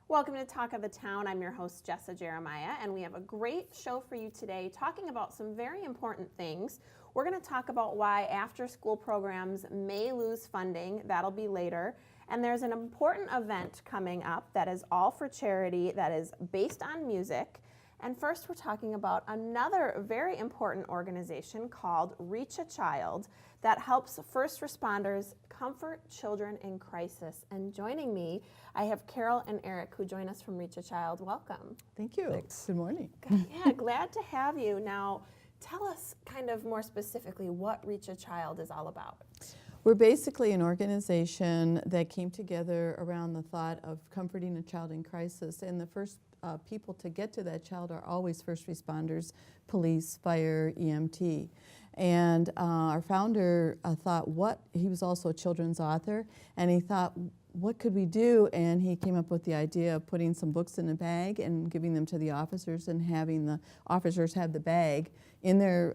Welcome to Talk of the Town. I'm your host, Jessa Jeremiah, and we have a great show for you today talking about some very important things. We're going to talk about why after-school programs may lose funding. That'll be later. And there's an important event coming up that is all for charity, that is based on music. And first, we're talking about another very important organization called Reach a Child that helps first responders comfort children in crisis. And joining me, I have Carol and Eric who join us from Reach a Child. Welcome. Thank you. Thanks. Good morning. Yeah, glad to have you. Now, tell us kind of more specifically what Reach a Child is all about. We're basically an organization that came together around the thought of comforting a child in crisis. And the first people to get to that child are always first responders, police, fire, EMT. And our founder thought, he was also a children's author, and he thought, what could we do? And he came up with the idea of putting some books in a bag and giving them to the officers and having the officers have the bag in their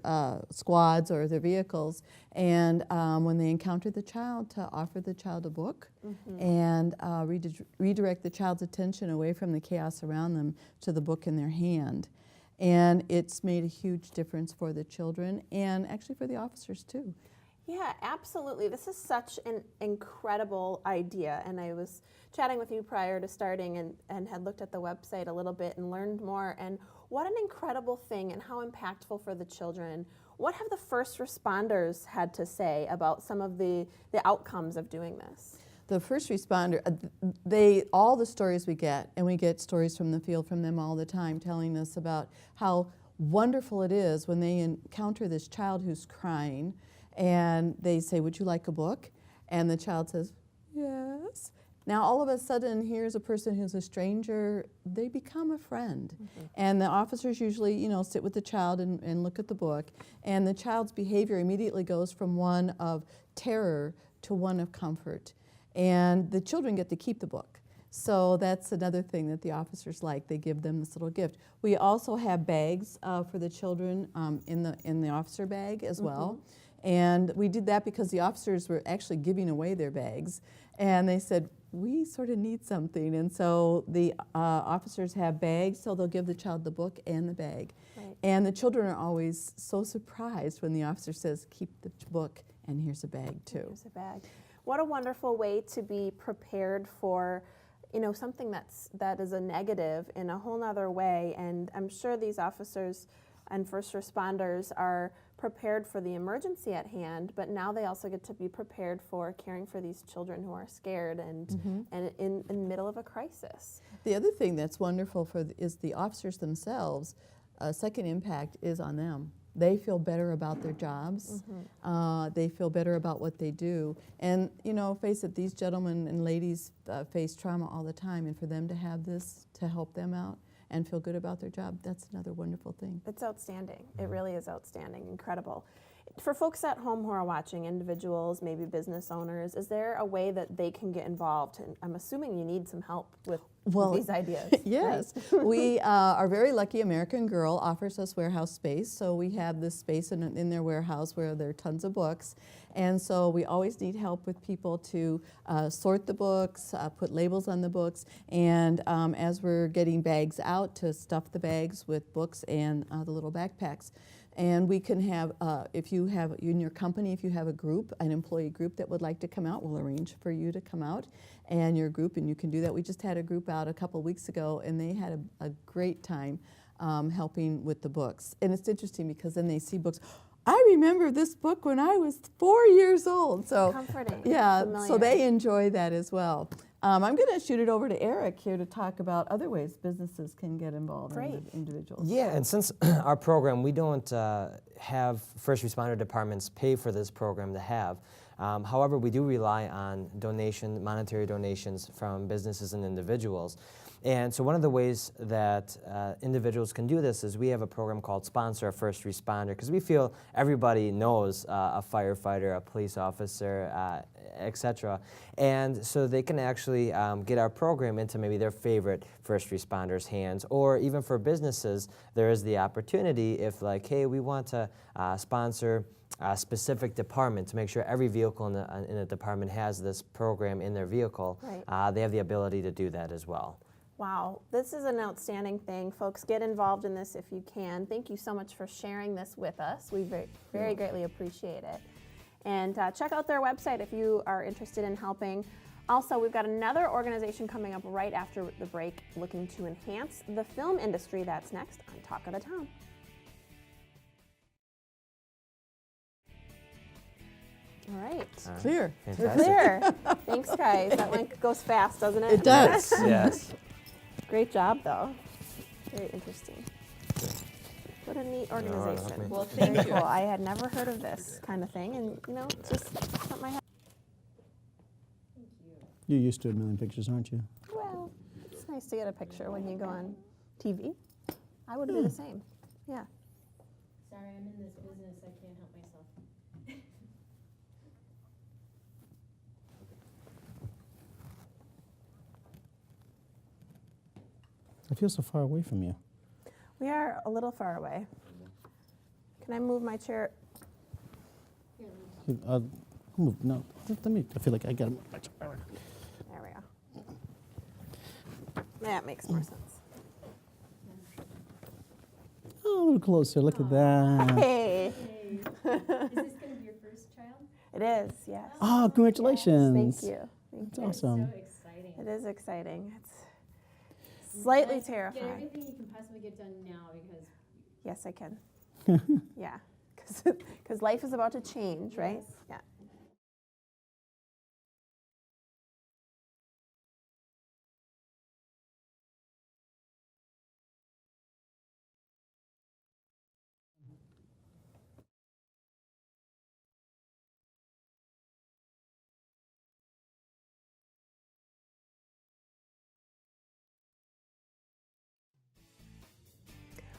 squads or their vehicles. And when they encounter the child, to offer the child a book and redirect the child's attention away from the chaos around them to the book in their hand. And it's made a huge difference for the children and actually for the officers too. Yeah, absolutely. This is such an incredible idea. And I was chatting with you prior to starting and had looked at the website a little bit and learned more. And what an incredible thing and how impactful for the children. What have the first responders had to say about some of the outcomes of doing this? The first responder, all the stories we get, and we get stories from the field from them all the time telling us about how wonderful it is when they encounter this child who's crying and they say, would you like a book? And the child says, yes. Now all of a sudden, here's a person who's a stranger, they become a friend. And the officers usually, sit with the child and look at the book. And the child's behavior immediately goes from one of terror to one of comfort. And the children get to keep the book. So that's another thing that the officers like. They give them this little gift. We also have bags for the children in the officer bag as well. And we did that because the officers were actually giving away their bags. And they said, we sort of need something. And so the officers have bags, so they'll give the child the book and the bag. Right. And the children are always so surprised when the officer says, keep the book and here's a bag too. Here's a bag. What a wonderful way to be prepared for something that is a negative in a whole nother way. And I'm sure these officers and first responders are prepared for the emergency at hand, but now they also get to be prepared for caring for these children who are scared and in the middle of a crisis. The other thing that's wonderful is the officers themselves. Second impact is on them. They feel better about their jobs. They feel better about what they do. And, face it, these gentlemen and ladies face trauma all the time, and for them to have this to help them out and feel good about their job, that's another wonderful thing. It's outstanding. It really is outstanding, incredible. For folks at home who are watching, individuals, maybe business owners, is there a way that they can get involved? And I'm assuming you need some help with these ideas. Yes. Right? We are very lucky. American Girl offers us warehouse space. So we have this space in their warehouse where there are tons of books. And so we always need help with people to sort the books, put labels on the books, and as we're getting bags out, to stuff the bags with books and the little backpacks. And we can have, if you have, in your company, if you have a group, an employee group that would like to come out, we'll arrange for you to come out and your group, and you can do that. We just had a group out a couple weeks ago, and they had a great time helping with the books. And it's interesting because then they see books. I remember this book when I was 4 years old. So comforting. Yeah, familiar. So they enjoy that as well. I'm going to shoot it over to Eric here to talk about other ways businesses can get involved in individuals. Yeah, and since our program, we don't have first responder departments pay for this program to have. However, we do rely on monetary donations from businesses and individuals. And so one of the ways that individuals can do this is we have a program called Sponsor a First Responder, because we feel everybody knows a firefighter, a police officer, etc. And so they can actually get our program into maybe their favorite first responders' hands, or even for businesses, there is the opportunity if like, hey, we want to sponsor a specific department to make sure every vehicle in a department has this program in their vehicle, right. They have the ability to do that as well. Wow, this is an outstanding thing. Folks, get involved in this if you can. Thank you so much for sharing this with us. We very greatly appreciate it. And check out their website if you are interested in helping. Also, we've got another organization coming up right after the break looking to enhance the film industry. That's next on Talk of the Town. All right. Clear. We're Fantastic. clear. Thanks, guys. That one goes fast, doesn't it? It does. Yes. Great job, though. Very interesting. What a neat help organization. me. Well, thank you. Cool. I had never heard of this kind of thing, and it's just something I had. You're used to a million pictures, aren't you? Well, it's nice to get a picture when you go on TV. I would do the same. Yeah. Sorry, I'm in this business. I can't help myself. I feel so far away from you. We are a little far away. Can I move my chair? Move. No, let me. I feel like I got to move my chair. There we go. That makes more sense. Oh, a little closer. Look at that. Hey. Is this going to be your first child? It is, yes. Oh, congratulations. Thank you. Thank That's you. awesome. So exciting. It is exciting. It's slightly Get terrifying. everything you can possibly get done now because Yes, I can. Yeah, because life is about to change, right? Yeah.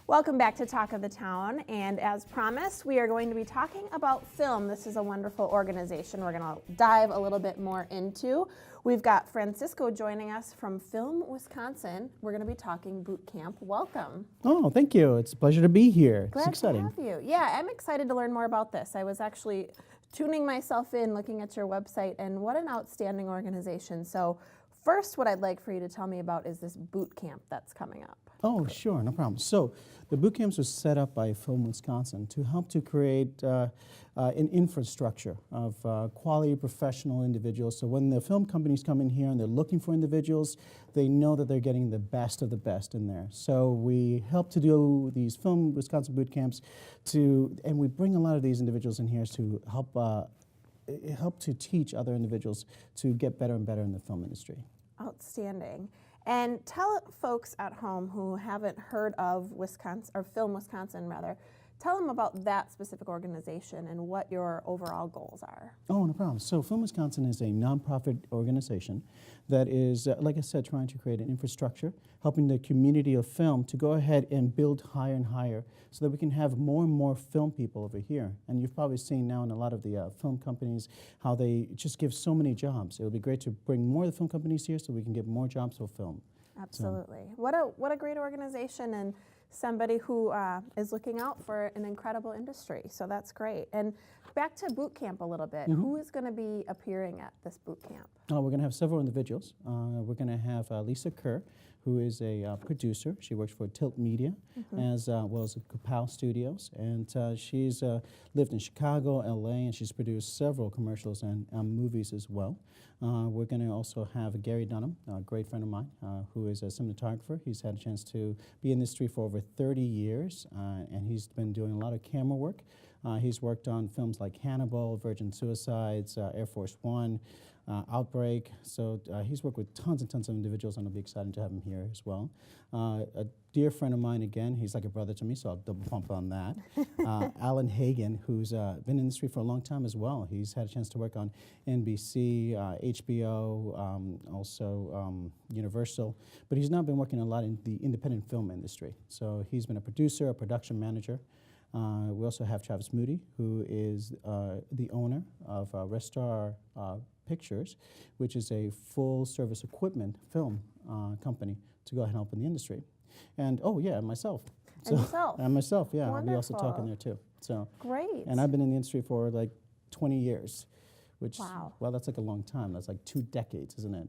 Welcome back to Talk of the Town, and as promised, we are going to be talking about film. This is a wonderful organization we're going to dive a little bit more into. We've got Francisco joining us from Film Wisconsin. We're going to be talking boot camp. Welcome. Oh, thank you. It's a pleasure to be here. Glad it's exciting. to have you. Yeah, I'm excited to learn more about this. I was actually tuning myself in, looking at your website, and what an outstanding organization. So first, what I'd like for you to tell me about is this boot camp that's coming up. Oh, sure, no problem. So the boot camps was set up by Film Wisconsin to help to create an infrastructure of quality professional individuals. So when the film companies come in here and they're looking for individuals, they know that they're getting the best of the best in there. So we help to do these Film Wisconsin boot camps and we bring a lot of these individuals in here to help to teach other individuals to get better and better in the film industry. Outstanding. And tell folks at home who haven't heard of Wisconsin, or Film Wisconsin rather, tell them about that specific organization and what your overall goals are. Oh, no problem. So Film Wisconsin is a nonprofit organization that is, like I said, trying to create an infrastructure, helping the community of film to go ahead and build higher and higher so that we can have more and more film people over here. And you've probably seen now in a lot of the film companies how they just give so many jobs. It would be great to bring more of the film companies here so we can get more jobs for film. Absolutely. What a great organization, and somebody who is looking out for an incredible industry. So that's great. And back to boot camp a little bit. Who is going to be appearing at this boot camp? We're going to have several individuals. We're going to have Lisa Kerr, who is a producer. She works for Tilt Media, as well as Kapow Studios. And she's lived in Chicago, LA, and she's produced several commercials and movies as well. We're going to also have Gary Dunham, a great friend of mine, who is a cinematographer. He's had a chance to be in the industry for over 30 years, and he's been doing a lot of camera work. He's worked on films like Hannibal, Virgin Suicides, Air Force One, Outbreak. So he's worked with tons and tons of individuals, and it'll be exciting to have him here as well. A dear friend of mine, again, he's like a brother to me, so I'll double pump on that. Alan Hagen, who's been in the industry for a long time as well. He's had a chance to work on NBC, HBO, also Universal, but he's now been working a lot in the independent film industry. So he's been a producer, a production manager. We also have Travis Moody, who is the owner of Restar Pictures, which is a full-service equipment film company to go ahead and help in the industry. And, oh, yeah, and myself. And yourself. And myself, yeah. I'll be also Wonderful. talking there, too. So, Great. and I've been in the industry for, like, 20 years, which, Wow. well, that's like a long time. That's like 2 decades, isn't it?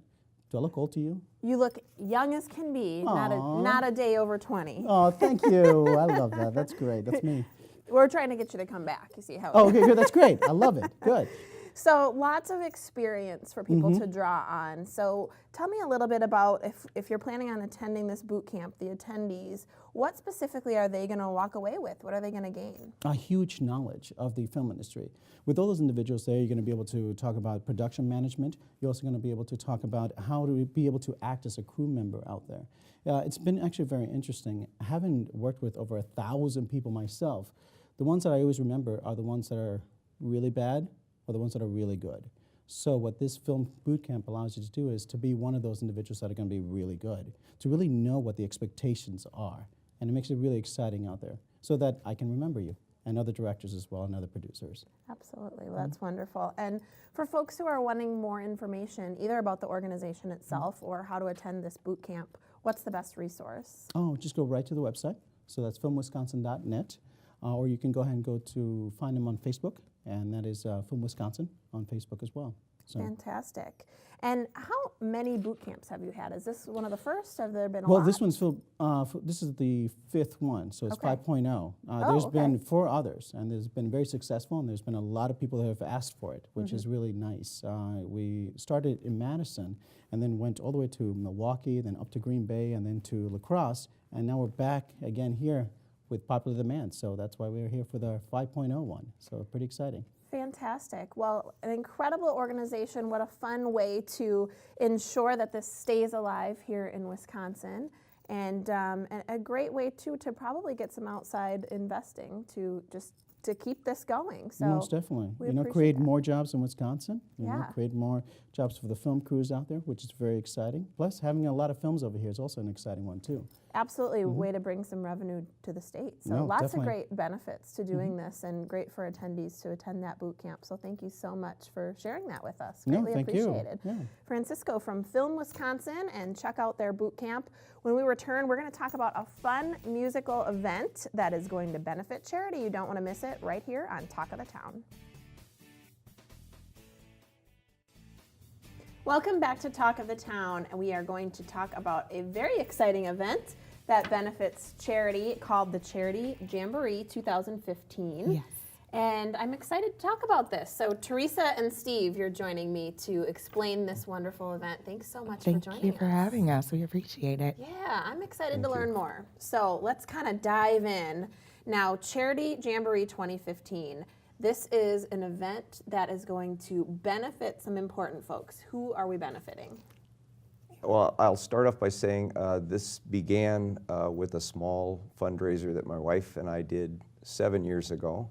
Do I look old to you? You look young as can be, Aw. not a day over 20. Oh, thank you. I love that. That's great. That's me. We're trying to get you to come back. You see how Oh, okay, good. That's great. I love it. Good. So lots of experience for people to draw on. So tell me a little bit about if you're planning on attending this boot camp, the attendees, what specifically are they going to walk away with? What are they going to gain? A huge knowledge of the film industry. With all those individuals there, you're going to be able to talk about production management. You're also going to be able to talk about how to be able to act as a crew member out there. It's been actually very interesting. Having worked with over 1,000 people myself, the ones that I always remember are the ones that are really bad or the ones that are really good. So what this film boot camp allows you to do is to be one of those individuals that are going to be really good, to really know what the expectations are. And it makes it really exciting out there so that I can remember you and other directors as well and other producers. Absolutely, well, that's wonderful. And for folks who are wanting more information, either about the organization itself or how to attend this boot camp, what's the best resource? Oh, just go right to the website. So that's filmwisconsin.net. Or you can go ahead and go to find them on Facebook, and that is Film Wisconsin on Facebook as well. So. Fantastic. And how many boot camps have you had? Is this one of the first? Have there been a Well, lot? this one's this is the 5th one, so it's Okay. 5.0. There's been 4 others, and there's been very successful, and there's been a lot of people that have asked for it, which is really nice. We started in Madison, and then went all the way to Milwaukee, then up to Green Bay, and then to La Crosse, and now we're back again here with popular demand. So that's why we're here for the 5.0 one. So pretty exciting. Fantastic. Well, an incredible organization. What a fun way to ensure that this stays alive here in Wisconsin. And a great way, too, to probably get some outside investing to keep this going. So Most definitely. we Create appreciate that. more jobs in Wisconsin. Yeah. Create more jobs for the film crews out there, which is very exciting. Plus, having a lot of films over here is also an exciting one, too. Absolutely, way to bring some revenue to the state. So No, lots definitely. of great benefits to doing this, and great for attendees to attend that boot camp. So thank you so much for sharing that with us. No, Greatly thank you. appreciated. Yeah. Francisco from Film Wisconsin, and check out their boot camp. When we return, we're going to talk about a fun musical event that is going to benefit charity. You don't want to miss it right here on Talk of the Town. Welcome back to Talk of the Town, and we are going to talk about a very exciting event that benefits charity called the Charity Jamboree 2015. Yes. And I'm excited to talk about this. So Teresa and Steve, you're joining me to explain this wonderful event. Thanks so much for joining us. Thank you for having us. We appreciate it. Yeah, I'm excited to learn more. So let's kind of dive in. Now, Charity Jamboree 2015. This is an event that is going to benefit some important folks. Who are we benefiting? Well, I'll start off by saying this began with a small fundraiser that my wife and I did 7 years ago,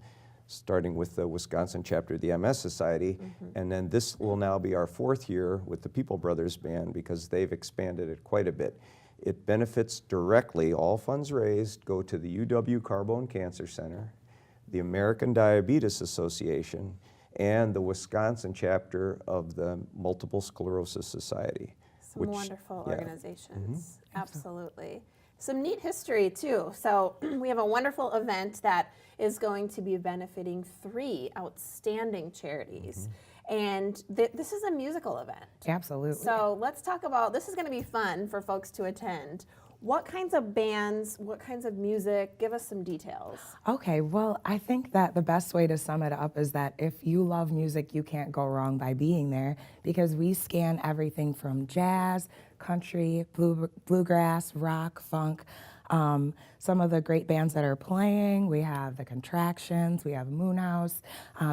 starting with the Wisconsin chapter of the MS Society. And then this will now be our 4th year with the People Brothers Band because they've expanded it quite a bit. It benefits directly, all funds raised go to the UW Carbone Cancer Center, the American Diabetes Association, and the Wisconsin chapter of the Multiple Sclerosis Society. Some wonderful yeah. organizations. Absolutely. Some neat history, too. So we have a wonderful event that is going to be benefiting 3 outstanding charities. And this is a musical event. Absolutely. So let's talk about, this is going to be fun for folks to attend. What kinds of bands, what kinds of music? Give us some details. Okay, well, I think that the best way to sum it up is that if you love music, you can't go wrong by being there because we scan everything from jazz, country, bluegrass, rock, funk. Some of the great bands that are playing, we have the Contractions, we have Moonhouse,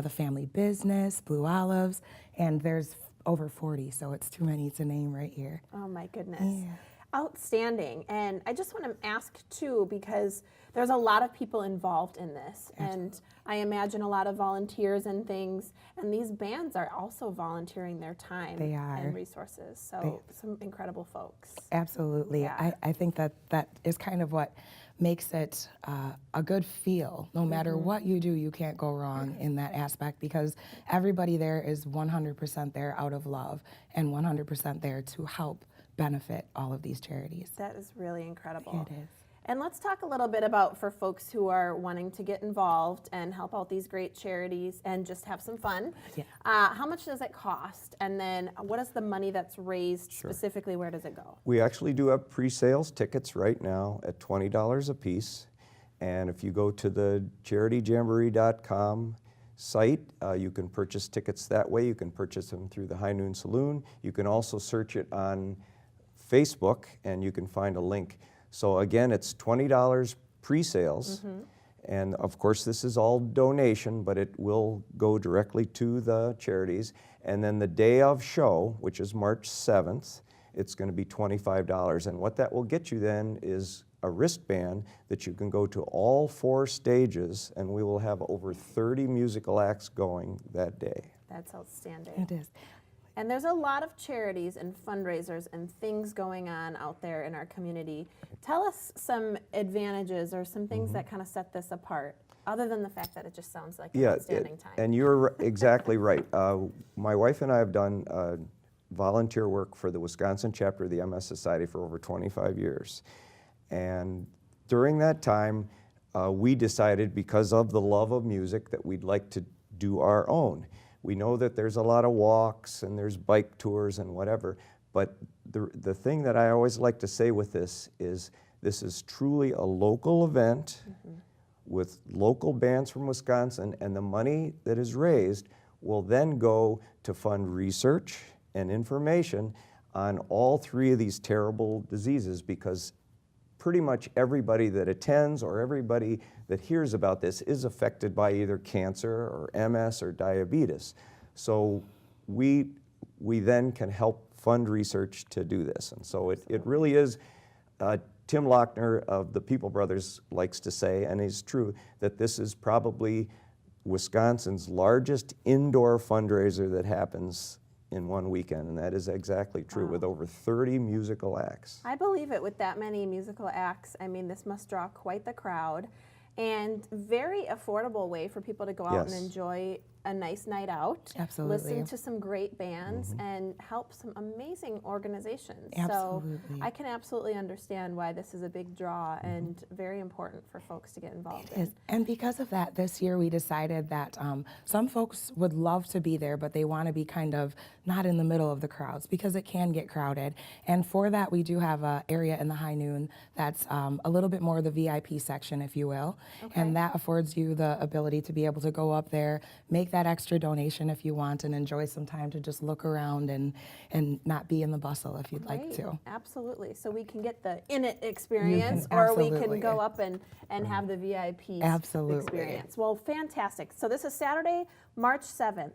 the Family Business, Blue Olives, and there's over 40, so it's too many to name right here. Oh my goodness. Yeah. Outstanding. And I just want to ask too, because there's a lot of people involved in this. And I imagine a lot of volunteers and things. And these bands are also volunteering their time They are. and resources. So some incredible folks. Absolutely. Yeah. I think that is kind of what makes it a good feel. No matter what you do, you can't go wrong in that aspect because everybody there is 100% there out of love and 100% there to help benefit all of these charities. That is really incredible. It is. And let's talk a little bit about, for folks who are wanting to get involved and help out these great charities and just have some fun. Yeah. How much does it cost? And then what is the money that's raised specifically? Where does it go? We actually do have pre-sales tickets right now at $20 a piece. And if you go to the charityjamboree.com site, you can purchase tickets that way. You can purchase them through the High Noon Saloon. You can also search it on Facebook, and you can find a link. So again, it's $20 pre-sales. And of course, this is all donation, but it will go directly to the charities. And then the day of show, which is March 7th, it's going to be $25. And what that will get you then is a wristband that you can go to all 4 stages, and we will have over 30 musical acts going that day. That's outstanding. It is. And there's a lot of charities and fundraisers and things going on out there in our community. Tell us some advantages or some things that kind of set this apart, other than the fact that it just sounds like an outstanding time. And you're exactly right. My wife and I have done volunteer work for the Wisconsin chapter of the MS Society for over 25 years. And during that time, we decided, because of the love of music, that we'd like to do our own. We know that there's a lot of walks and there's bike tours and whatever, but the thing that I always like to say with this is truly a local event with local bands from Wisconsin, and the money that is raised will then go to fund research and information on all 3 of these terrible diseases, because pretty much everybody that attends or everybody that hears about this is affected by either cancer or MS or diabetes. So we then can help fund research to do this. And so it really is, Tim Lochner of the People Brothers likes to say, and it's true, that this is probably Wisconsin's largest indoor fundraiser that happens in one weekend, and that is exactly true, with over 30 musical acts. I believe it. With that many musical acts, I mean, this must draw quite the crowd, and very affordable way for people to go out and enjoy a nice night out. Absolutely. Listen to some great bands and help some amazing organizations. Absolutely. So I can absolutely understand why this is a big draw and very important for folks to get involved in. And because of that, this year we decided that some folks would love to be there, but they want to be kind of not in the middle of the crowds, because it can get crowded. And for that, we do have an area in the High Noon that's a little bit more the VIP section, if you will. Okay. And that affords you the ability to be able to go up there, make that extra donation if you want, and enjoy some time to just look around and not be in the bustle if you'd like to. Absolutely. So we can get the in it experience, or we can absolutely. go up and have the VIP Absolutely. experience. Well, fantastic. So this is Saturday, March 7th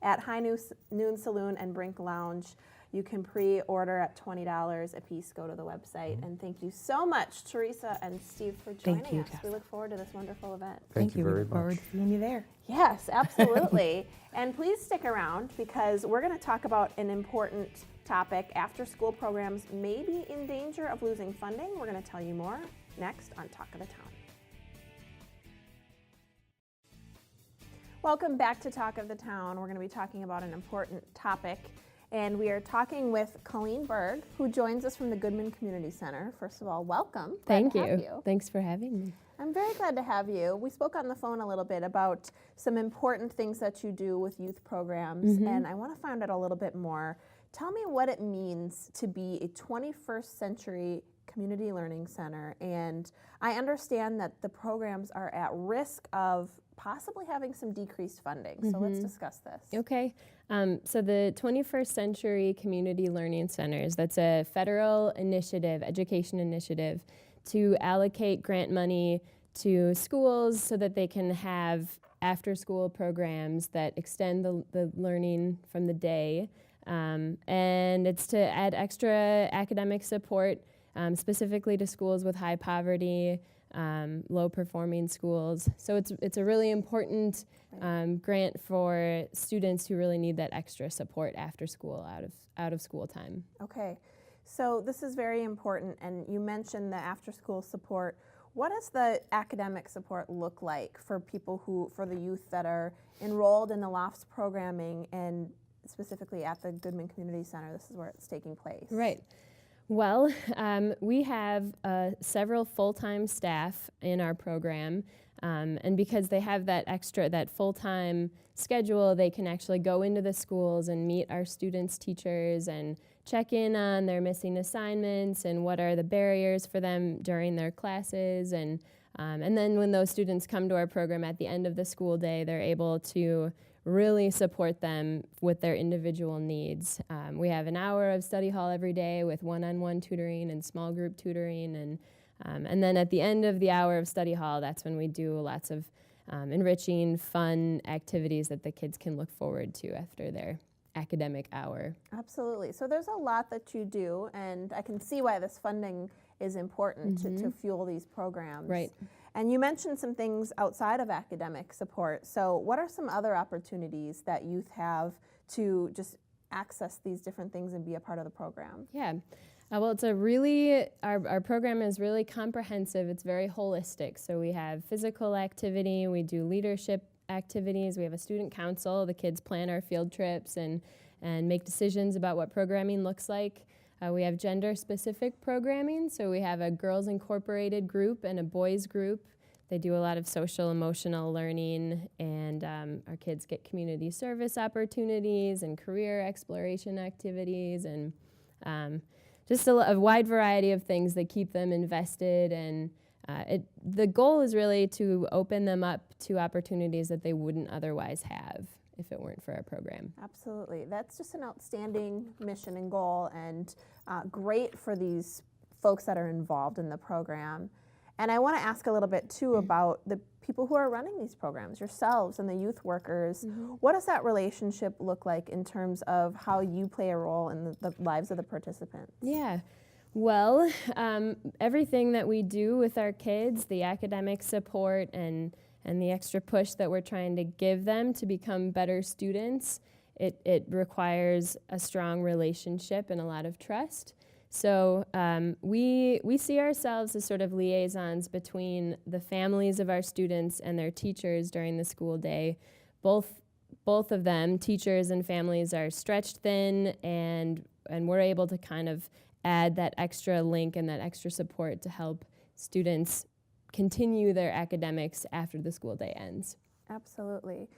at High Noon Saloon and Brink Lounge. You can pre-order at $20 a piece. Go to the website. And thank you so much, Teresa and Steve, for joining Thank you, us. Jess. We look forward to this wonderful event. Thank you We very look forward much. to seeing you there. Yes, absolutely. And please stick around, because we're going to talk about an important topic. After school programs may be in danger of losing funding. We're going to tell you more next on Talk of the Town. Welcome back to Talk of the Town. We're going to be talking about an important topic, and we are talking with Colleen Berg, who joins us from the Goodman Community Center. First of all, welcome. Glad Thank to have you. Thanks for having me. I'm very glad to have you. We spoke on the phone a little bit about some important things that you do with youth programs, and I want to find out a little bit more. Tell me what it means to be a 21st century community learning center, and I understand that the programs are at risk of possibly having some decreased funding. So let's discuss this. Okay. So the 21st Century Community Learning Centers, that's a federal initiative, education initiative, to allocate grant money to schools so that they can have after-school programs that extend the learning from the day. And it's to add extra academic support, specifically to schools with high poverty, low-performing schools. So it's a really important grant for students who really need that extra support after school, out of school time. Okay, so this is very important, and you mentioned the after-school support. What does the academic support look like for for the youth that are enrolled in the Loft's programming, and specifically at the Goodman Community Center? This is where it's taking place. Right. Well, we have several full-time staff in our program, and because they have that full-time schedule, they can actually go into the schools and meet our students' teachers and check in on their missing assignments and what are the barriers for them during their classes, and then when those students come to our program at the end of the school day, they're able to really support them with their individual needs. We have an hour of study hall every day with one-on-one tutoring and small group tutoring, and then at the end of the hour of study hall, that's when we do lots of enriching, fun activities that the kids can look forward to after their academic hour. Absolutely. So there's a lot that you do, and I can see why this funding is important to fuel these programs. Right. And you mentioned some things outside of academic support. So what are some other opportunities that youth have to just access these different things and be a part of the program? Yeah. Well, our program is really comprehensive. It's very holistic. So we have physical activity, we do leadership activities, we have a student council, the kids plan our field trips and make decisions about what programming looks like. We have gender-specific programming, so we have a Girls Incorporated group and a boys group. They do a lot of social emotional learning, and our kids get community service opportunities and career exploration activities, and just a wide variety of things that keep them invested. And the goal is really to open them up to opportunities that they wouldn't otherwise have if it weren't for our program. Absolutely. That's just an outstanding mission and goal, and great for these folks that are involved in the program. And I want to ask a little bit too about the people who are running these programs, yourselves and the youth workers. What does that relationship look like in terms of how you play a role in the lives of the participants? Yeah. Well, everything that we do with our kids, the academic support and the extra push that we're trying to give them to become better students, it requires a strong relationship and a lot of trust. So we see ourselves as sort of liaisons between the families of our students and their teachers during the school day. Both of them, teachers and families, are stretched thin, and we're able to kind of add that extra link and that extra support to help students continue their academics after the school day ends. Absolutely.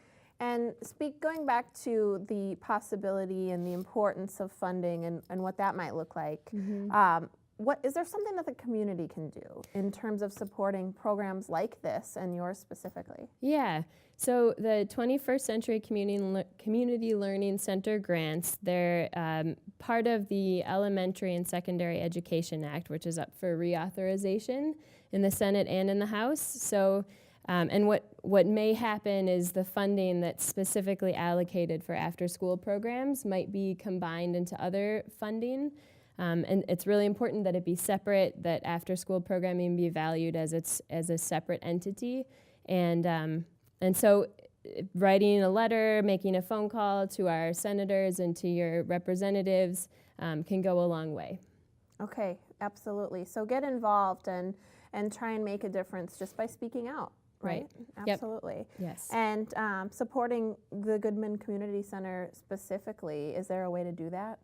And going back to the possibility and the importance of funding and what that might look like, is there something that the community can do in terms of supporting programs like this and yours specifically? Yeah. So the 21st Century Community Learning Center grants, they're part of the Elementary and Secondary Education Act, which is up for reauthorization in the Senate and in the House. So, and what may happen is the funding that's specifically allocated for after-school programs might be combined into other funding. And it's really important that it be separate, that after-school programming be valued as a separate entity. And so writing a letter, making a phone call to our senators and to your representatives can go a long way. Okay, absolutely. So get involved and try and make a difference just by speaking out, right? Absolutely. Yep. Yes. And supporting the Goodman Community Center specifically, is there a way to do that?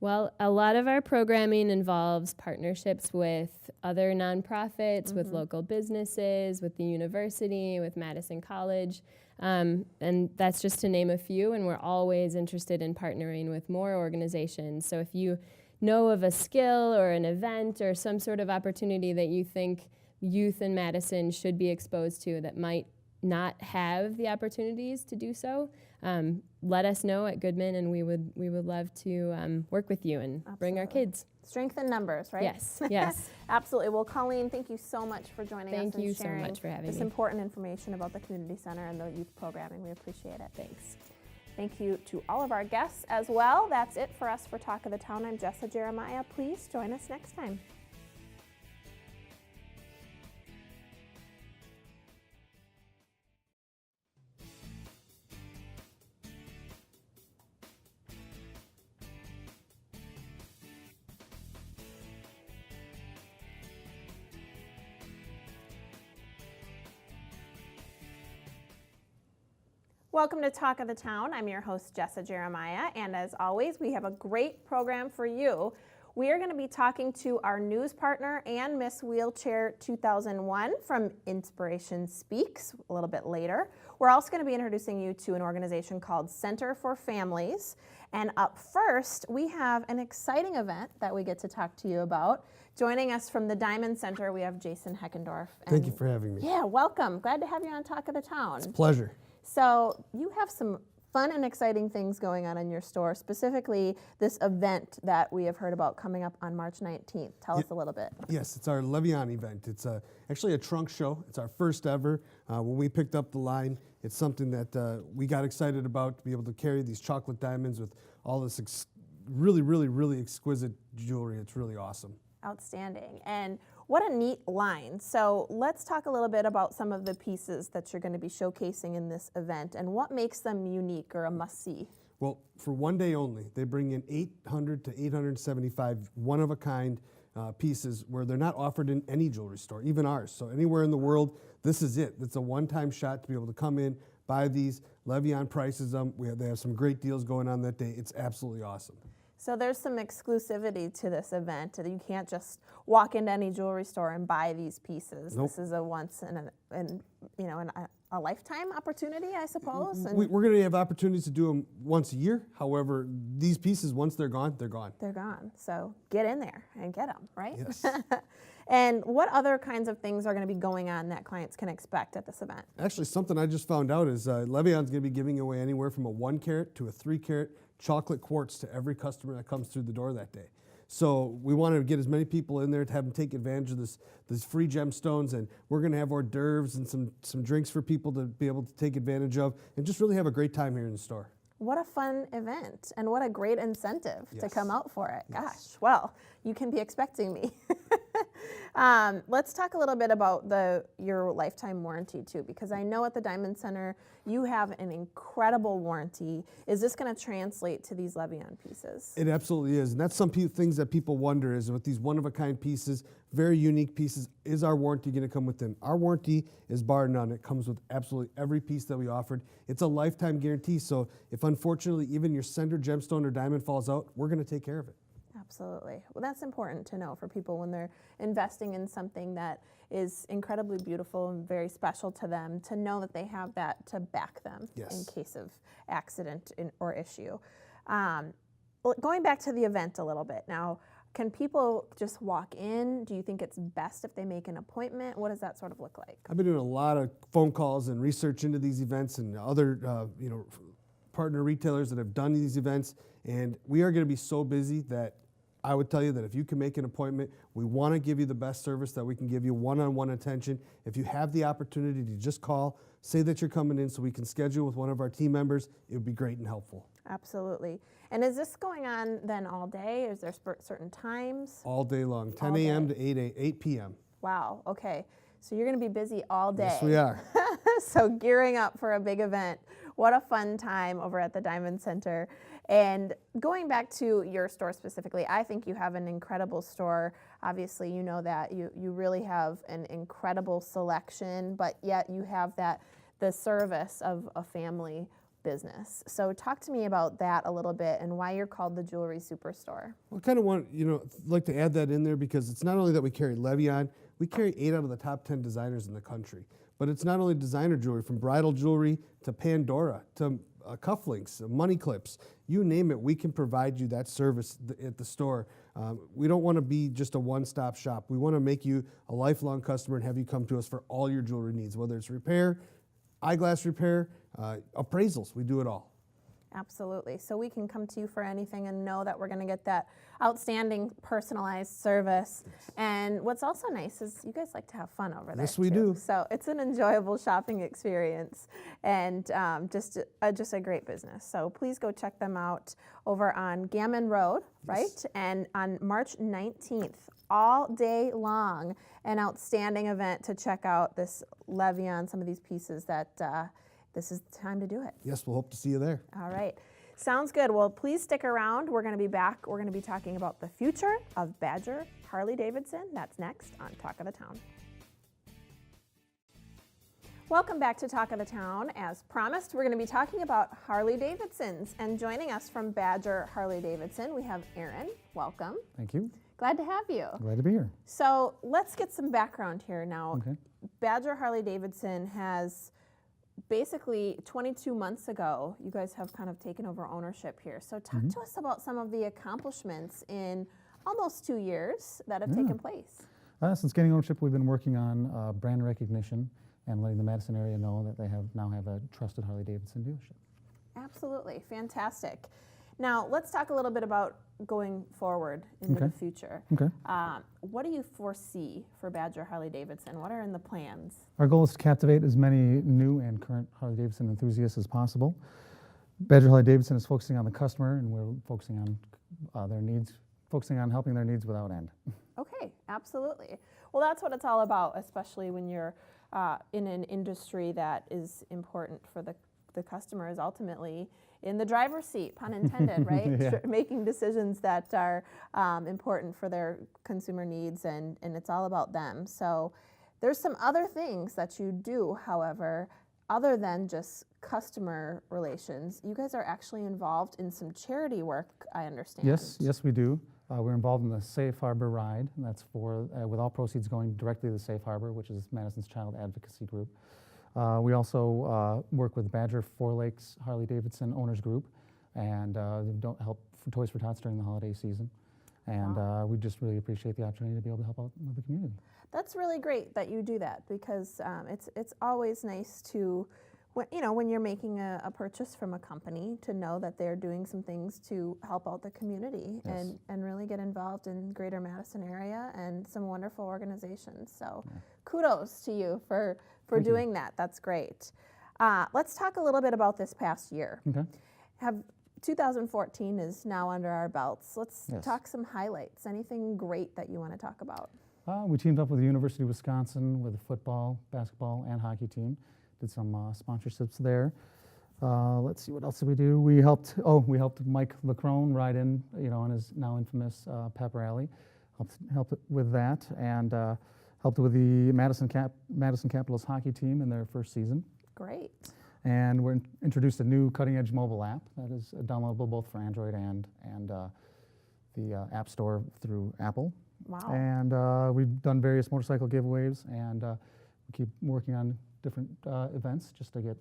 Well, a lot of our programming involves partnerships with other nonprofits, with local businesses, with the university, with Madison College, and that's just to name a few, and we're always interested in partnering with more organizations. So if you know of a skill or an event or some sort of opportunity that you think youth in Madison should be exposed to that might not have the opportunities to do so, let us know at Goodman, and we would love to work with you and bring our kids. Strength in numbers, right? Yes, yes. Absolutely. Well, Colleen, thank you so much for joining us and Thank you so sharing much for having this me. important information about the community center and the youth programming. We appreciate it. Thanks. Thank you to all of our guests as well. That's it for us for Talk of the Town. I'm Jessa Jeremiah. Please join us next time. Welcome to Talk of the Town. I'm your host, Jessa Jeremiah, and as always, we have a great program for you. we are going to be talking to our news partner and Miss Wheelchair 2001 from Inspiration Speaks a little bit later. We're also going to be introducing you to an organization called Center for Families. And up first, we have an exciting event that we get to talk to you about. Joining us from the Diamond Center, we have Jason Heckendorf. Thank you for having me. Yeah, welcome. Glad to have you on Talk of the Town. It's a pleasure. So you have some fun and exciting things going on in your store, specifically this event that we have heard about coming up on March 19th. Tell us a little bit. Yes, it's our Levian event. It's actually a trunk show. It's our first ever. When we picked up the line, it's something that we got excited about, to be able to carry these chocolate diamonds with all this really exquisite jewelry. It's really awesome. Outstanding. And what a neat line. So let's talk a little bit about some of the pieces that you're going to be showcasing in this event and what makes them unique or a must-see. Well, for one day only, they bring in 800 to 875 one-of-a-kind pieces where they're not offered in any jewelry store, even ours. So anywhere in the world, this is it. It's a one-time shot to be able to come in, buy these. Levian prices them. They have some great deals going on that day. It's absolutely awesome. So there's some exclusivity to this event. You can't just walk into any jewelry store and buy these pieces. Nope. This is a once in a lifetime opportunity, I suppose. And We're going to have opportunities to do them once a year. However, these pieces, once they're gone, they're gone. they're gone. So get in there and get them, right? Yes. And what other kinds of things are going to be going on that clients can expect at this event? Actually, something I just found out is Levian's going to be giving away anywhere from a 1 carat to a 3 carat chocolate quartz to every customer that comes through the door that day. So we want to get as many people in there to have them take advantage of these free gemstones, and we're going to have hors d'oeuvres and some drinks for people to be able to take advantage of and just really have a great time here in the store. What a fun event and what a great incentive to Yes. come out for it. Yes. Gosh, well, you can be expecting me. Let's talk a little bit about your lifetime warranty too, because I know at the Diamond Center you have an incredible warranty. Is this going to translate to these Levian pieces? It absolutely is, and that's some things that people wonder is with these one-of-a-kind pieces, very unique pieces, is our warranty going to come with them? Our warranty is bar none. It comes with absolutely every piece that we offered. It's a lifetime guarantee, so if unfortunately even your center gemstone or diamond falls out, we're going to take care of it. Absolutely. Well, that's important to know for people when they're investing in something that is incredibly beautiful and very special to them, to know that they have that to back them Yes. in case of accident or issue. Going back to the event a little bit now, can people just walk in? Do you think it's best if they make an appointment? What does that sort of look like? I've been doing a lot of phone calls and research into these events and other partner retailers that have done these events, and we are going to be so busy that I would tell you that if you can make an appointment, we want to give you the best service that we can give you, one-on-one attention. If you have the opportunity to just call, say that you're coming in so we can schedule with one of our team members, it would be great and helpful. Absolutely. And is this going on then all day? Is there certain times? All day long, 10 All a.m. day. to 8 p.m. Wow, okay. So you're going to be busy all day. Yes, we are. So gearing up for a big event. What a fun time over at the Diamond Center. And going back to your store specifically, I think you have an incredible store. Obviously, you know that you really have an incredible selection, but yet you have the service of a family business. So talk to me about that a little bit and why you're called the Jewelry Superstore. Well, I kind of want, like to add that in there because it's not only that we carry Levian, we carry 8 out of the top 10 designers in the country. But it's not only designer jewelry, from bridal jewelry to Pandora to cufflinks, money clips, you name it, we can provide you that service at the store. We don't want to be just a one-stop shop. We want to make you a lifelong customer and have you come to us for all your jewelry needs, whether it's repair, eyeglass repair, appraisals, we do it all. Absolutely. So we can come to you for anything and know that we're going to get that outstanding personalized service. Yes. And what's also nice is you guys like to have fun over there. Yes, we too. do. So it's an enjoyable shopping experience and just a great business. So please go check them out over on Gammon Road, right? Yes. And on March 19th, all day long, an outstanding event to check out this Levian, some of these pieces that this is the time to do it. Yes, we'll hope to see you there. All right. Sounds good. Well, please stick around. We're going to be back. We're going to be talking about the future of Badger Harley-Davidson. That's next on Talk of the Town. Welcome back to Talk of the Town. As promised, we're going to be talking about Harley-Davidsons. And joining us from Badger Harley-Davidson, we have Aaron. Welcome. Thank you. Glad to have you. Glad to be here. So let's get some background here now. Okay. Badger Harley-Davidson has basically 22 months ago, you guys have kind of taken over ownership here. So talk to us about some of the accomplishments in almost 2 years that have taken place. Since gaining ownership, we've been working on brand recognition and letting the Madison area know that they now have a trusted Harley-Davidson dealership. Absolutely, fantastic. Now let's talk a little bit about going forward into the future. Okay. What do you foresee for Badger Harley-Davidson? What are in the plans? Our goal is to captivate as many new and current Harley-Davidson enthusiasts as possible. Badger Harley-Davidson is focusing on the customer, and we're focusing on their needs, focusing on helping their needs without end. Okay, absolutely. Well, that's what it's all about, especially when you're in an industry that is important for the customer, is ultimately in the driver's seat, pun intended, right? Yeah. Making decisions that are important for their consumer needs, and it's all about them. So there's some other things that you do, however, other than just customer relations. You guys are actually involved in some charity work, I understand. Yes, we do. We're involved in the Safe Harbor Ride, and that's for with all proceeds going directly to the Safe Harbor, which is Madison's child advocacy group. We also work with Badger Four Lakes Harley-Davidson Owners Group, and don't help for Toys for Tots during the holiday season. And we just really appreciate the opportunity to be able to help out with the community. That's really great that you do that, because it's always nice to, when you're making a purchase from a company, to know that they're doing some things to help out the community and really get involved in greater Madison area and some wonderful organizations. So kudos to you for doing that. That's great. Let's talk a little bit about this past year. Okay. 2014 is now under our belts. Let's talk some highlights. Anything great that you want to talk about? We teamed up with the University of Wisconsin with a football, basketball, and hockey team. Did some sponsorships there. Let's see, what else did we do? We helped Mike Leckrone ride in, on his now infamous pep rally. Helped with that, and helped with the Madison Capitals hockey team in their first season. Great. And we introduced a new cutting-edge mobile app that is downloadable both for Android and the App Store through Apple. Wow. And we've done various motorcycle giveaways, and we keep working on different events just to get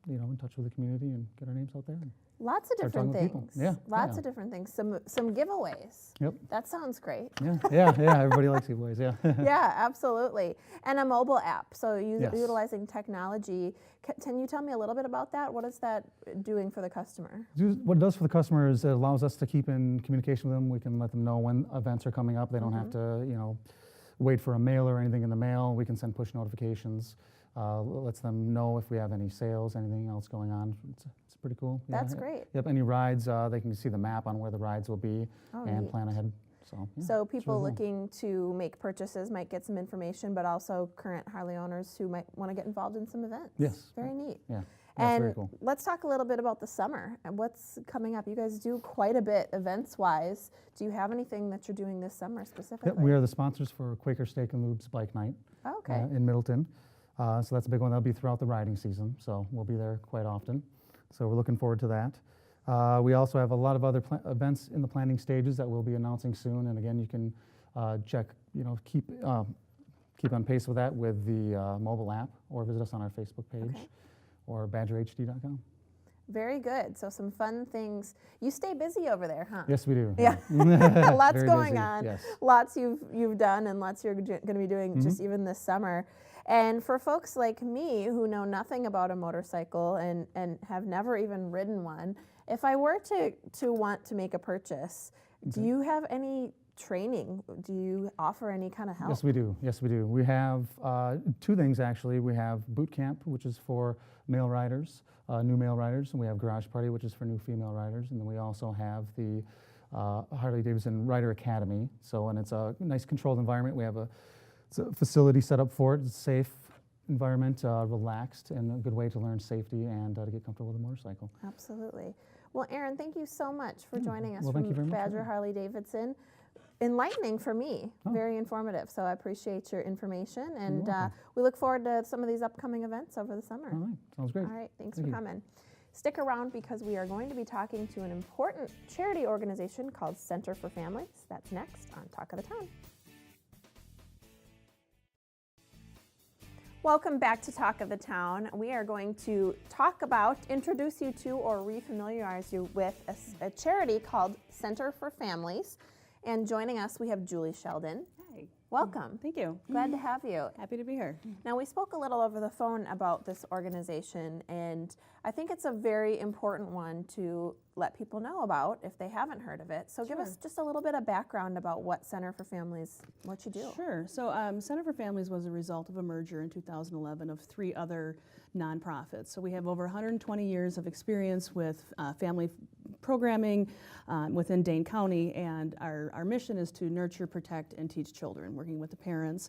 in touch with the community and get our names out there. Lots of different things. Yeah. Lots of different things. Some giveaways. Yep. That sounds great. Yeah. Everybody likes giveaways. Yeah. Yeah, absolutely. And a mobile app. So utilizing technology. Can you tell me a little bit about that? What is that doing for the customer? What it does for the customer is it allows us to keep in communication with them. We can let them know when events are coming up. They don't have to, wait for a mail or anything in the mail. We can send push notifications. Lets them know if we have any sales, anything else going on. It's pretty cool. That's great. Yep, any rides, they can see the map on where the rides will be and plan ahead. So people looking to make purchases might get some information, but also current Harley owners who might want to get involved in some events. Yes. Very neat. Yeah. And very cool. Let's talk a little bit about the summer and what's coming up. You guys do quite a bit events-wise. Do you have anything that you're doing this summer specifically? Yep, we are the sponsors for Quaker Steak and Lube's Bike Night in Middleton. So that's a big one. That'll be throughout the riding season, so we'll be there quite often. So we're looking forward to that. We also have a lot of other events in the planning stages that we'll be announcing soon. And again, you can check, keep on pace with that with the mobile app, or visit us on our Facebook page or badgerhd.com. Very good. So some fun things. You stay busy over there, huh? Yes, we do. Yeah. Lots Very going busy. on. Yes. Lots you've done, and lots you're going to be doing just even this summer. And for folks like me who know nothing about a motorcycle and have never even ridden one, if I were to want to make a purchase, do you have any training? Do you offer any kind of help? Yes, we do. We have two things, actually. We have boot camp, which is for male riders, new male riders, and we have garage party, which is for new female riders, and then we also have the Harley-Davidson Rider Academy. And it's a nice controlled environment. We have it's a facility set up for it. It's a safe environment, relaxed, and a good way to learn safety and to get comfortable with a motorcycle. Absolutely. Well, Aaron, thank you so much for joining us thank you very from much. Badger Harley-Davidson. enlightening for me, Oh. very informative. So I appreciate your information, and welcome. we look forward to some of these upcoming events over the summer. All right, sounds great. All right, thanks Thank for you. coming. Stick around because we are going to be talking to an important charity organization called Center for Families. That's next on Talk of the Town. Welcome back to Talk of the Town. We are going to introduce you to, or refamiliarize you with a charity called Center for Families. And joining us, we have Julie Sheldon. Hi. Welcome. Thank you. Glad to have you. Happy to be here. Now, we spoke a little over the phone about this organization, and I think it's a very important one to let people know about if they haven't heard of it. So give us just a little bit of background about what Center for Families, what you do. Sure. So Center for Families was a result of a merger in 2011 of 3 other nonprofits. So we have over 120 years of experience with family programming within Dane County, and our mission is to nurture, protect, and teach children, working with the parents.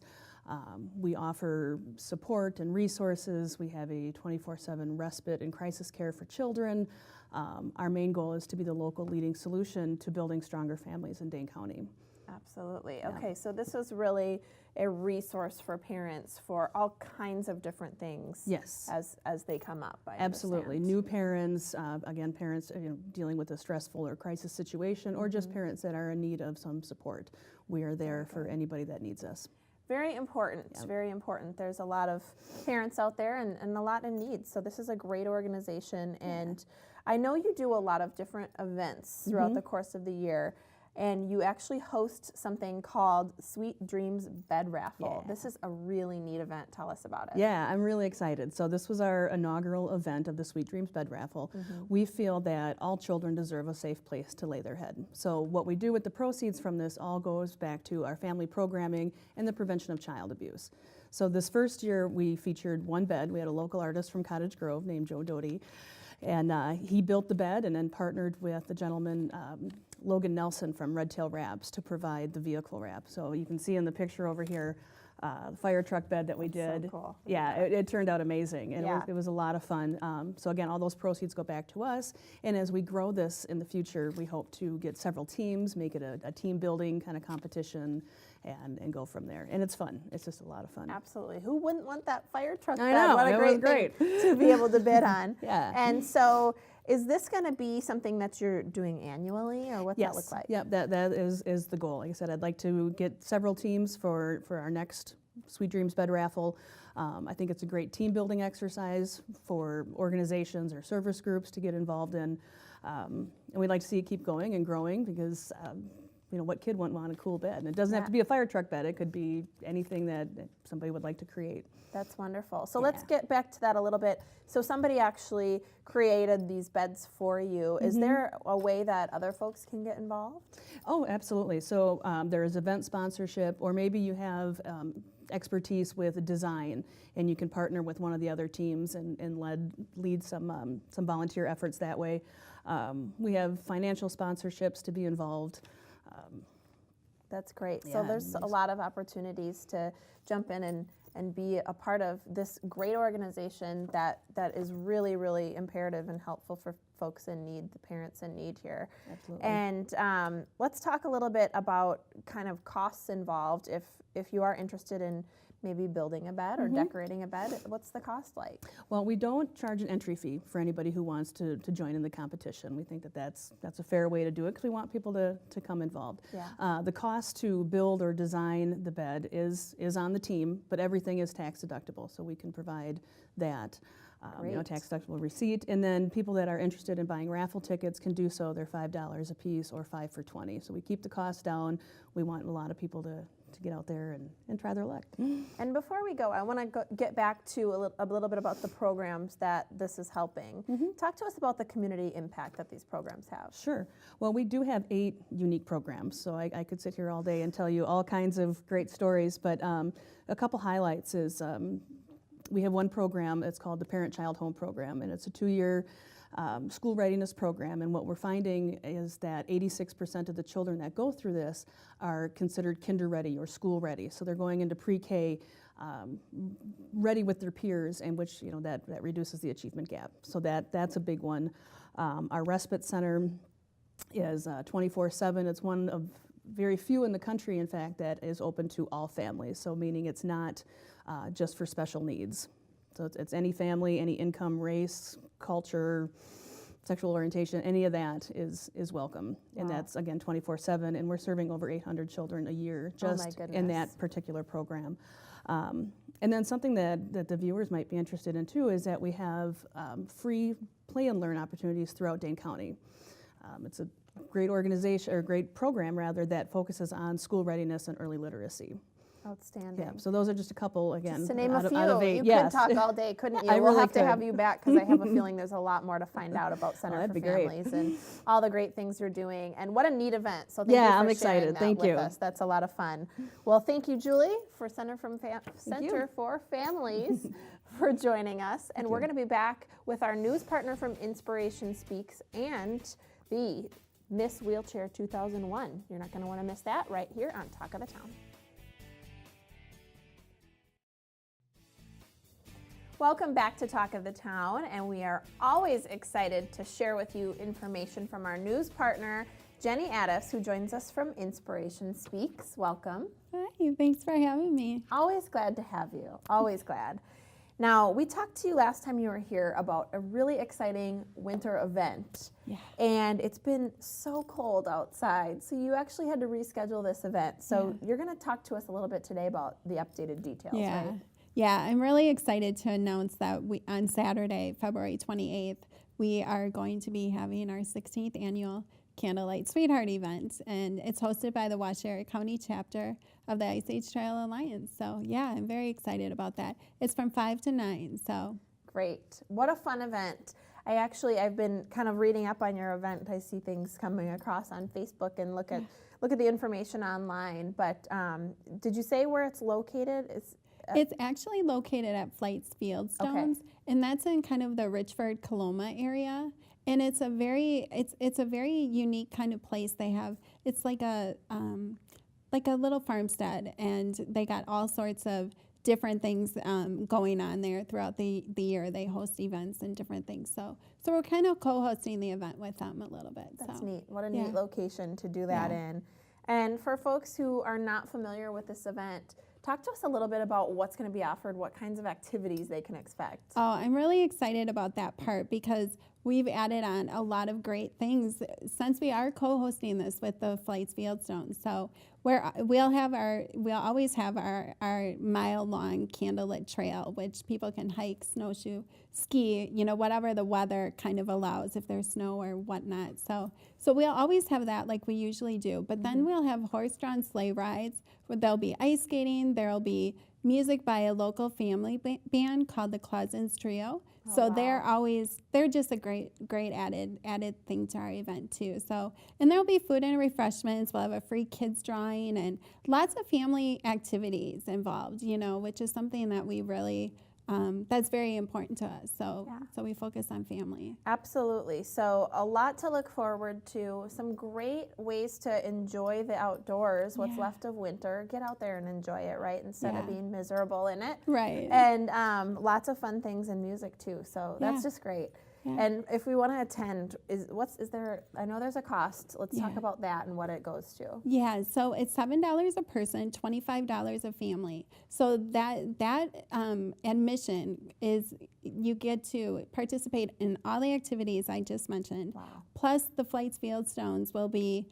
We offer support and resources. We have a 24/7 respite and crisis care for children. Our main goal is to be the local leading solution to building stronger families in Dane County. Absolutely. Yeah. Okay, so this is really a resource for parents for all kinds of different things. Yes. As they come up. I Absolutely. understand. New parents, again, parents dealing with a stressful or crisis situation, or just parents that are in need of some support. We are there for anybody that needs us. Very important. Yep. Very important. There's a lot of parents out there and a lot in need. So this is a great organization, and I know you do a lot of different events throughout the course of the year. And you actually host something called Sweet Dreams Bed Raffle. Yeah. This is a really neat event. Tell us about it. Yeah, I'm really excited. So this was our inaugural event of the Sweet Dreams Bed Raffle. We feel that all children deserve a safe place to lay their head. So what we do with the proceeds from this all goes back to our family programming and the prevention of child abuse. So this first year we featured one bed. We had a local artist from Cottage Grove named Joe Doty. And he built the bed and then partnered with the gentleman, Logan Nelson from Red Tail Wraps, to provide the vehicle wrap. So you can see in the picture over here, the fire truck bed that we That's so did. cool. Yeah, it turned out amazing, and Yeah. it was a lot of fun. So again, all those proceeds go back to us, and as we grow this in the future, we hope to get several teams, make it a team building kind of competition, and go from there. And it's fun. It's just a lot of fun. Absolutely. Who wouldn't want that fire truck I bed? know, What a it great was thing great. to be able to bid on. Yeah. And so is this going to be something that you're doing annually, or what's that look like? Yep, that is the goal. Like I said, I'd like to get several teams for our next Sweet Dreams Bed Raffle. I think it's a great team building exercise for organizations or service groups to get involved in. And we'd like to see it keep going and growing because what kid wouldn't want a cool bed? And it doesn't have to be a fire truck bed. It could be anything that somebody would like to create. That's wonderful. So let's get back to that a little bit. So somebody actually created these beds for you. Is there a way that other folks can get involved? Oh, absolutely. So there is event sponsorship, or maybe you have expertise with design, and you can partner with one of the other teams and lead some volunteer efforts that way. We have financial sponsorships to be involved. That's great. So Yeah, there's a lot of opportunities to jump in and be a part of this great organization that is really, really imperative and helpful for folks in need, the parents in need here. Absolutely. And let's talk a little bit about kind of costs involved if you are interested in maybe building a bed or decorating a bed. What's the cost like? Well, we don't charge an entry fee for anybody who wants to join in the competition. We think that that's a fair way to do it because we want people to come involved. Yeah. The cost to build or design the bed is on the team, but everything is tax deductible, so we can provide that. Great. Tax deductible receipt, and then people that are interested in buying raffle tickets can do so. They're $5 a piece or 5 for $20. So we keep the cost down. We want a lot of people to get out there and try their luck. And before we go, I want to get back to a little bit about the programs that this is helping. Talk to us about the community impact that these programs have. Sure. Well, we do have 8 unique programs, so I could sit here all day and tell you all kinds of great stories, but a couple highlights is we have one program. It's called the Parent-Child Home Program, and it's a 2-year school readiness program. And what we're finding is that 86% of the children that go through this are considered kinder ready or school ready. So they're going into pre-K ready with their peers, and which that reduces the achievement gap. So that's a big one. Our respite center is 24/7. It's one of very few in the country, in fact, that is open to all families. So meaning it's not just for special needs. So it's any family, any income, race, culture, sexual orientation, any of that is welcome. And that's, again, 24/7, and we're serving over 800 children a year just in that particular program. And then something that the viewers might be interested in too is that we have free play and learn opportunities throughout Dane County. It's a great organization, or great program rather, that focuses on school readiness and early literacy. Outstanding. Yeah, so those are just a couple, again, Just to name out a of, few. out of 8. You Yes. could talk all day, couldn't you? I We'll really have to have could. you back because I have a feeling there's a lot more to find out about Center that'd for be great. Families and all the great things you're doing. And what a neat event. So thank you Yeah, for I'm sharing excited. that Thank with you. us. That's a lot of fun. Well, thank you, Julie, for Center you. for Families for joining us. And we're going to be back with our news partner from Inspiration Speaks and the Miss Wheelchair 2001. You're not going to want to miss that right here on Talk of the Town. Welcome back to Talk of the Town, and we are always excited to share with you information from our news partner, Jenny Addis, who joins us from Inspiration Speaks. Welcome. Hi, thanks for having me. Always glad to have you. Always glad. Now, we talked to you last time you were here about a really exciting winter event. Yeah. And it's been so cold outside, so you actually had to reschedule this event. So you're going to talk to us a little bit today about the updated details, right? Yeah, I'm really excited to announce that on Saturday, February 28th, we are going to be having our 16th annual Candlelight Sweetheart event, and it's hosted by the Washera County chapter of the Ice Age Trail Alliance. So yeah, I'm very excited about that. It's from 5 to 9, so. Great. What a fun event. I've been kind of reading up on your event. I see things coming across on Facebook and look at the information online. But did you say where it's located? It's actually located at Flights Fieldstones, and that's in kind of the Richford, Coloma area. And it's a very unique kind of place. They have, it's like a little farmstead, and they got all sorts of different things going on there throughout the year. They host events and different things. So we're kind of co-hosting the event with them a little bit. That's neat. What a neat location to do that in. And for folks who are not familiar with this event, talk to us a little bit about what's going to be offered, what kinds of activities they can expect. Oh, I'm really excited about that part because we've added on a lot of great things since we are co-hosting this with the Flights Fieldstones. So we'll always have our mile-long candlelit trail, which people can hike, snowshoe, ski, whatever the weather kind of allows, if there's snow or whatnot. So we'll always have that like we usually do. But then we'll have horse-drawn sleigh rides where there'll be ice skating, there'll be music by a local family band called the Clausens Trio. They're just a great added thing to our event too. So, and there'll be food and refreshments. We'll have a free kids drawing and lots of family activities involved, which is something that we really, that's very important to us. So we focus on family. Absolutely. So a lot to look forward to, some great ways to enjoy the outdoors, what's left of winter. Get out there and enjoy it, right? Instead of being miserable in it. Right. And lots of fun things and music too. So that's just great. Yeah. And if we want to attend, I know there's a cost. Let's talk about that and what it goes to. Yeah, so it's $7 a person, $25 a family. So that admission is, you get to participate in all the activities I just mentioned. Wow. Plus the Flights Fieldstones will be,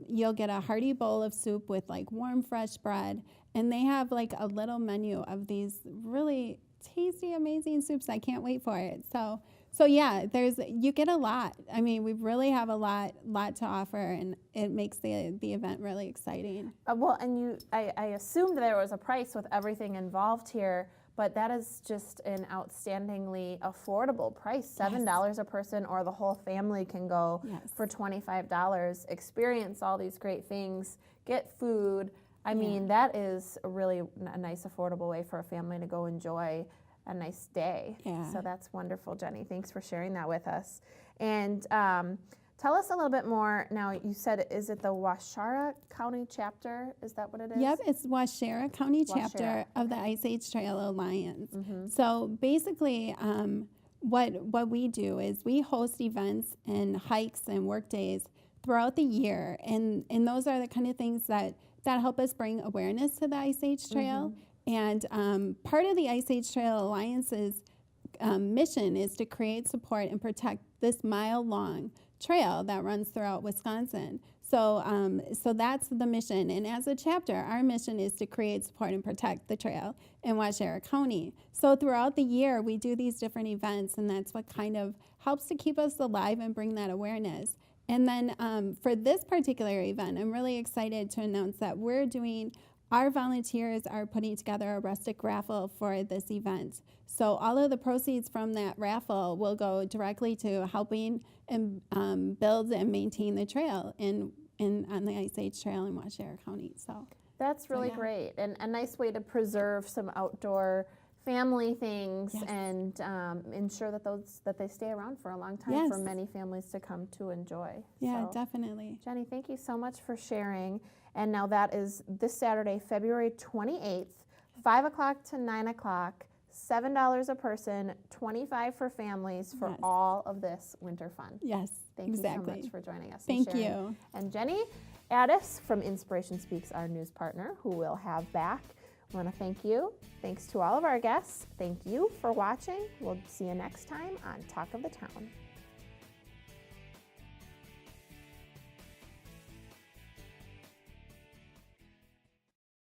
you'll get a hearty bowl of soup with like warm fresh bread, and they have like a little menu of these really tasty, amazing soups. I can't wait for it. So yeah, you get a lot. I mean, we really have a lot to offer, and it makes the event really exciting. Well, and I assumed there was a price with everything involved here, but that is just an outstandingly affordable price. $7 a person, or the whole family can go for $25. Experience all these great things, get food. I mean, that is really a nice, affordable way for a family to go enjoy a nice day. Yeah. So that's wonderful, Jenny. Thanks for sharing that with us. And tell us a little bit more. Now, you said, is it the Washera County chapter? Is that what it is? Yep, it's Washera County chapter of the Ice Age Trail Alliance. So basically, what we do is we host events and hikes and work days throughout the year, and those are the kind of things that help us bring awareness to the Ice Age Trail. And part of the Ice Age Trail Alliance's mission is to create, support, and protect this mile-long trail that runs throughout Wisconsin. So, so that's the mission. And as a chapter, our mission is to create, support, and protect the trail in Washera County. So throughout the year, we do these different events, and that's what kind of helps to keep us alive and bring that awareness. And then for this particular event, I'm really excited to announce that our volunteers are putting together a rustic raffle for this event. So all of the proceeds from that raffle will go directly to helping and build and maintain the trail on the Ice Age Trail in Washera County. So that's really great, and a nice way to preserve some outdoor family things and ensure that they stay around for a long time for many families to come to enjoy. Yeah, so, definitely. Jenny, thank you so much for sharing. And now that is this Saturday, February 28th, 5 o'clock to 9 o'clock, $7 a person, $25 for families for all of this winter fun. Yes, Thank you so much for joining us. Thank and sharing. you. And Jenny Addis from Inspiration Speaks, our news partner, who we'll have back. I want to thank you. Thanks to all of our guests. Thank you for watching. We'll see you next time on Talk of the Town.